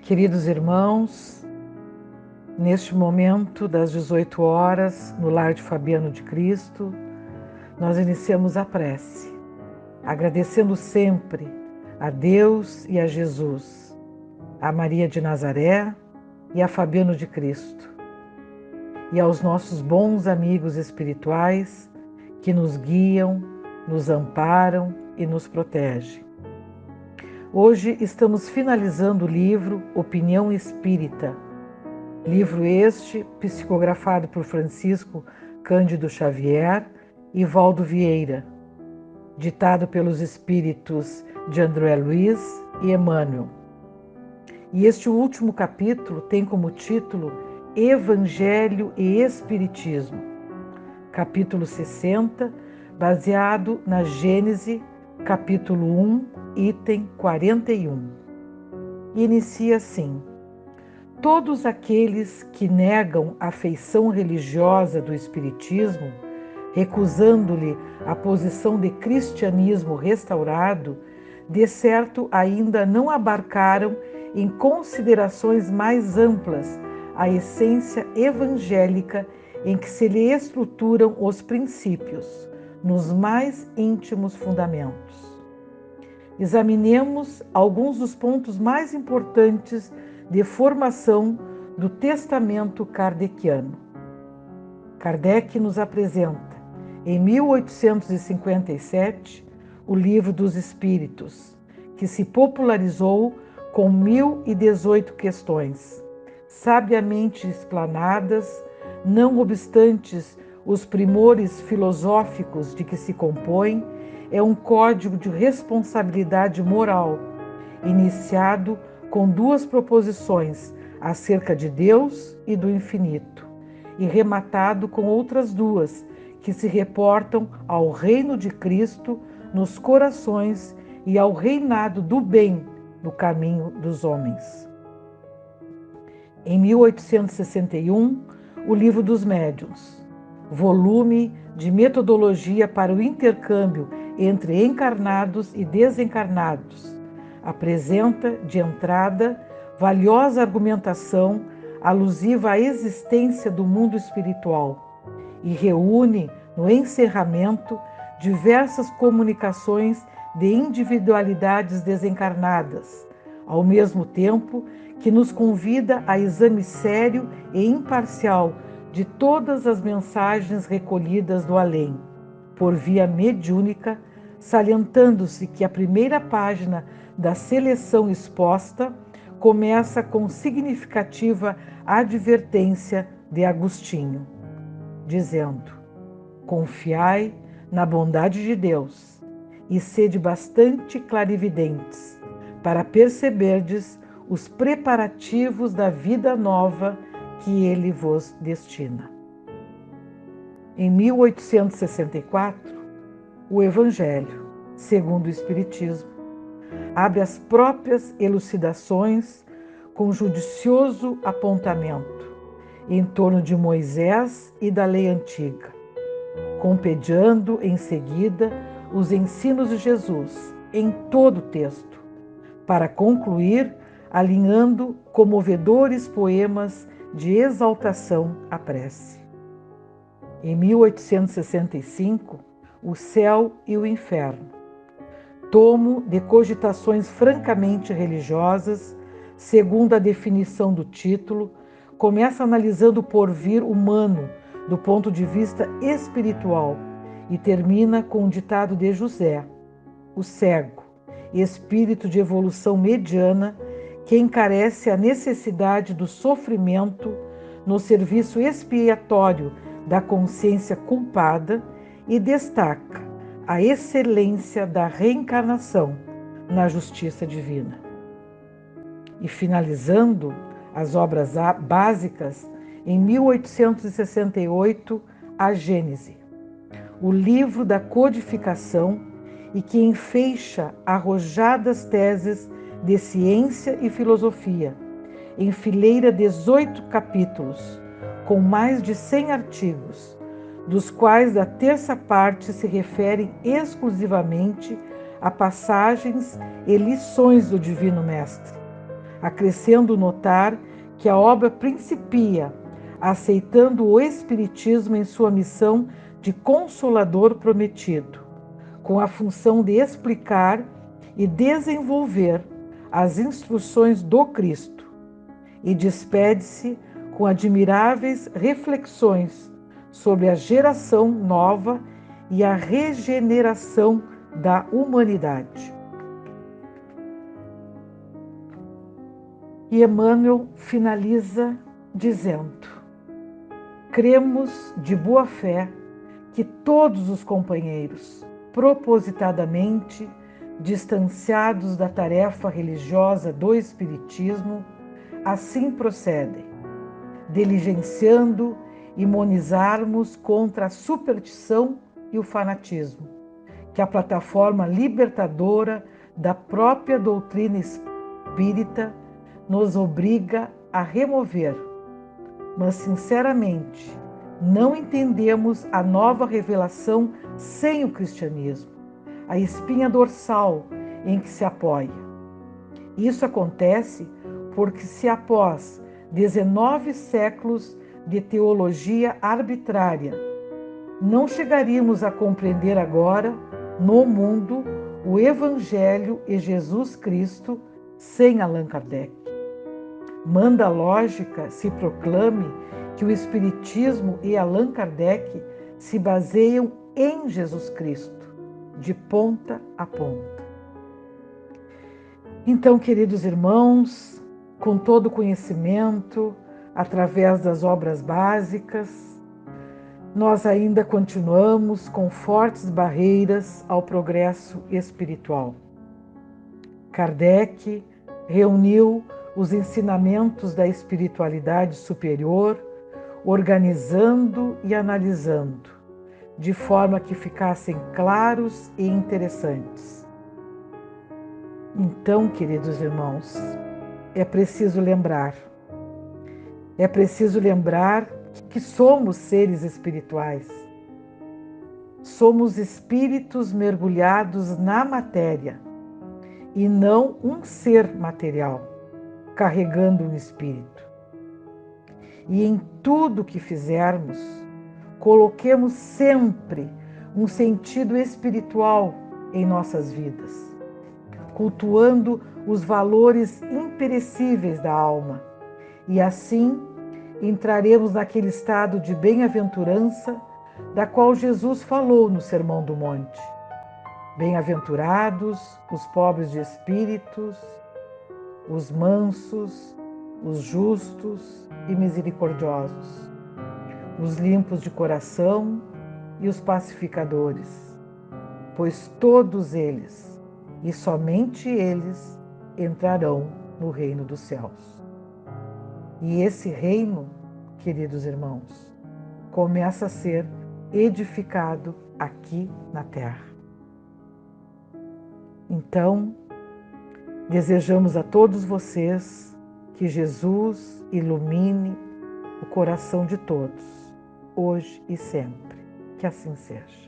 Queridos irmãos, neste momento das 18 horas, no Lar de Fabiano de Cristo, nós iniciamos a prece, agradecendo sempre a Deus e a Jesus, a Maria de Nazaré e a Fabiano de Cristo, e aos nossos bons amigos espirituais que nos guiam, nos amparam e nos protegem. Hoje estamos finalizando o livro Opinião Espírita, livro este psicografado por Francisco Cândido Xavier e Valdo Vieira, ditado pelos espíritos de André Luiz e Emmanuel. E este último capítulo tem como título Evangelho e Espiritismo, capítulo 60, baseado na Gênese, capítulo 1, item 41. E inicia assim: todos aqueles que negam a feição religiosa do Espiritismo, recusando-lhe a posição de cristianismo restaurado, de certo ainda não abarcaram em considerações mais amplas a essência evangélica em que se lhe estruturam os princípios, nos mais íntimos fundamentos. Examinemos alguns dos pontos mais importantes de formação do testamento kardeciano. Kardec nos apresenta, em 1857, o Livro dos Espíritos, que se popularizou com 1018 questões, sabiamente explanadas, não obstantes os primores filosóficos de que se compõe, é um código de responsabilidade moral, iniciado com duas proposições acerca de Deus e do infinito, e rematado com outras duas que se reportam ao reino de Cristo nos corações e ao reinado do bem no caminho dos homens. Em 1861, o Livro dos Médiuns, volume de metodologia para o intercâmbio entre encarnados e desencarnados, apresenta, de entrada, valiosa argumentação alusiva à existência do mundo espiritual e reúne, no encerramento, diversas comunicações de individualidades desencarnadas, ao mesmo tempo que nos convida a exame sério e imparcial de todas as mensagens recolhidas do além, por via mediúnica, salientando-se que a primeira página da seleção exposta começa com significativa advertência de Agostinho, dizendo: confiai na bondade de Deus e sede bastante clarividentes para perceberdes os preparativos da vida nova que ele vos destina. Em 1864, o Evangelho, segundo o Espiritismo, abre as próprias elucidações com judicioso apontamento em torno de Moisés e da lei antiga, compediando em seguida os ensinos de Jesus em todo o texto, para concluir alinhando comovedores poemas de exaltação à prece. Em 1865, O Céu e o Inferno, tomo de cogitações francamente religiosas, segundo a definição do título, começa analisando o porvir humano do ponto de vista espiritual e termina com um ditado de José: o cego, espírito de evolução mediana, que encarece a necessidade do sofrimento no serviço expiatório da consciência culpada e destaca a excelência da reencarnação na justiça divina. E finalizando as obras básicas, em 1868, a Gênese, o livro da codificação e que enfeixa arrojadas teses de ciência e filosofia, enfileira 18 capítulos, com mais de 100 artigos, dos quais da terça parte se referem exclusivamente a passagens e lições do Divino Mestre, acrescendo notar que a obra principia aceitando o Espiritismo em sua missão de consolador prometido, com a função de explicar e desenvolver as instruções do Cristo, e despede-se com admiráveis reflexões sobre a geração nova e a regeneração da humanidade. E Emmanuel finaliza dizendo: cremos de boa fé que todos os companheiros, propositadamente distanciados da tarefa religiosa do Espiritismo, assim procedem, diligenciando imunizarmos contra a superstição e o fanatismo, que a plataforma libertadora da própria doutrina espírita nos obriga a remover. Mas, sinceramente, não entendemos a nova revelação sem o cristianismo, a espinha dorsal em que se apoia. Isso acontece porque, se após 19 séculos de teologia arbitrária, não chegaríamos a compreender agora, no mundo, o Evangelho e Jesus Cristo sem Allan Kardec. Manda a lógica se proclame que o Espiritismo e Allan Kardec se baseiam em Jesus Cristo, de ponta a ponta. Então, queridos irmãos, com todo o conhecimento, através das obras básicas, nós ainda continuamos com fortes barreiras ao progresso espiritual. Kardec reuniu os ensinamentos da espiritualidade superior, organizando e analisando, de forma que ficassem claros e interessantes. Então, queridos irmãos, é preciso lembrar que somos seres espirituais. Somos espíritos mergulhados na matéria e não um ser material, carregando um espírito. E em tudo que fizermos, coloquemos sempre um sentido espiritual em nossas vidas, cultuando os valores imperecíveis da alma, e assim entraremos naquele estado de bem-aventurança da qual Jesus falou no Sermão do Monte. Bem-aventurados os pobres de espíritos, os mansos, os justos e misericordiosos, os limpos de coração e os pacificadores, pois todos eles, e somente eles, entrarão no reino dos céus. E esse reino, queridos irmãos, começa a ser edificado aqui na terra. Então, desejamos a todos vocês que Jesus ilumine o coração de todos, hoje e sempre. Que assim seja.